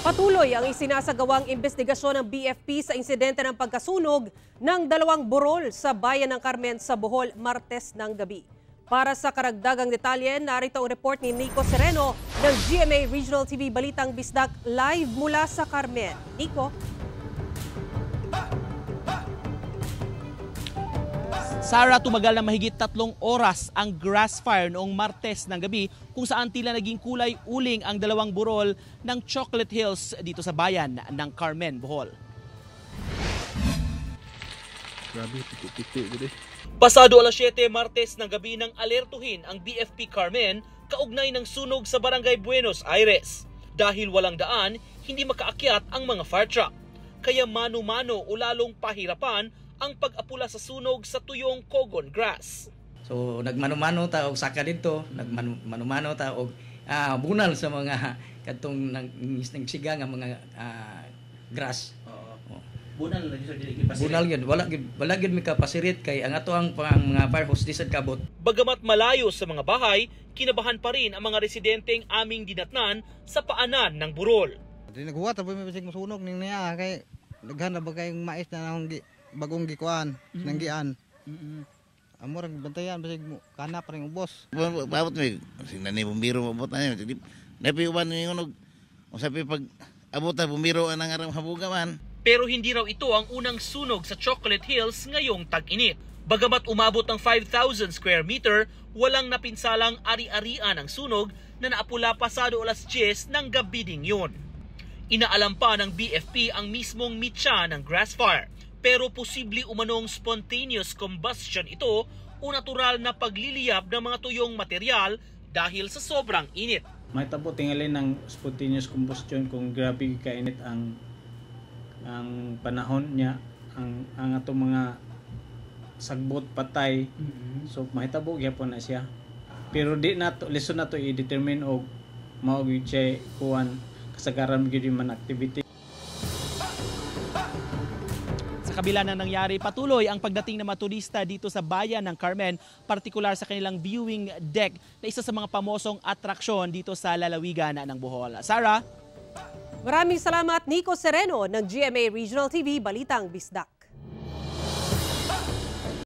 Patuloy ang isinasagawang investigasyon ng BFP sa insidente ng pagkasunog ng 2 burol sa bayan ng Carmen sa Bohol, Martes ng gabi. Para sa karagdagang detalye, narito ang report ni Nico Sereno ng GMA Regional TV Balitang Bisdak live mula sa Carmen. Nico? Sarah, tumagal na mahigit 3 oras ang grass fire noong Martes ng gabi kung saan tila naging kulay uling ang 2 burol ng Chocolate Hills dito sa bayan ng Carmen, Bohol. Grabe, piti-piti gede. Pasado alas 7 Martes ng gabi nang alertuhin ang BFP Carmen kaugnay ng sunog sa Barangay Buenos Aires. Dahil walang daan, hindi makaakyat ang mga fire truck. Kaya mano-mano o lalong pahirapan ang pag-apula sa sunog sa tuyong Cogon Grass. So nagmano-mano ta og saka dito, nagmano-mano ta og bunal sa mga kadtong nagsiga nga mga grass. Bunal na dili pasirit. Bunal gyud, wala gyud mi kapasirit kay ang ato ang mga fire hose disad kabot. Bagamat malayo sa mga bahay, kinabahan pa rin ang mga residenteng aming dinatnan sa paanan ng burol. Di naghuwat apoy may bisig mosunog ning niya kay daghan na ba kayong mais na nang bagong gikuan, nanggian. Amor ang bantayan basig mo kana pa ring ubos. Babot mi sing nani bumbiro mabot na ni. Napi uban ni unog. Usapi pag abot ta bumbiro anang aram habuga man. Pero hindi raw ito ang unang sunog sa Chocolate Hills ngayong tag-init. Bagamat umabot ng 5,000 square meter, walang napinsalang ari-arian ang sunog na naapula pasado alas 10 ng gabi ding yun. Inaalam pa ng BFP ang mismong mitya ng grass fire. Pero posible umanong spontaneous combustion ito o natural na pagliliyab ng mga tuyong material dahil sa sobrang init. May tabo tingali ng spontaneous combustion kung grabe kainit ang panahon niya, ang atong mga sagbot patay. So mahitabo gyapon na siya. Pero di na to lesson na to i-determine og mao gyud siya kuan kasagaran gyud man activity. Kabila na nangyari, patuloy ang pagdating ng mga turista dito sa bayan ng Carmen, partikular sa kanilang viewing deck na isa sa mga pamosong atraksyon dito sa lalawigan ng Bohol. Sarah? Maraming salamat, Nico Sereno ng GMA Regional TV Balitang Bisdak.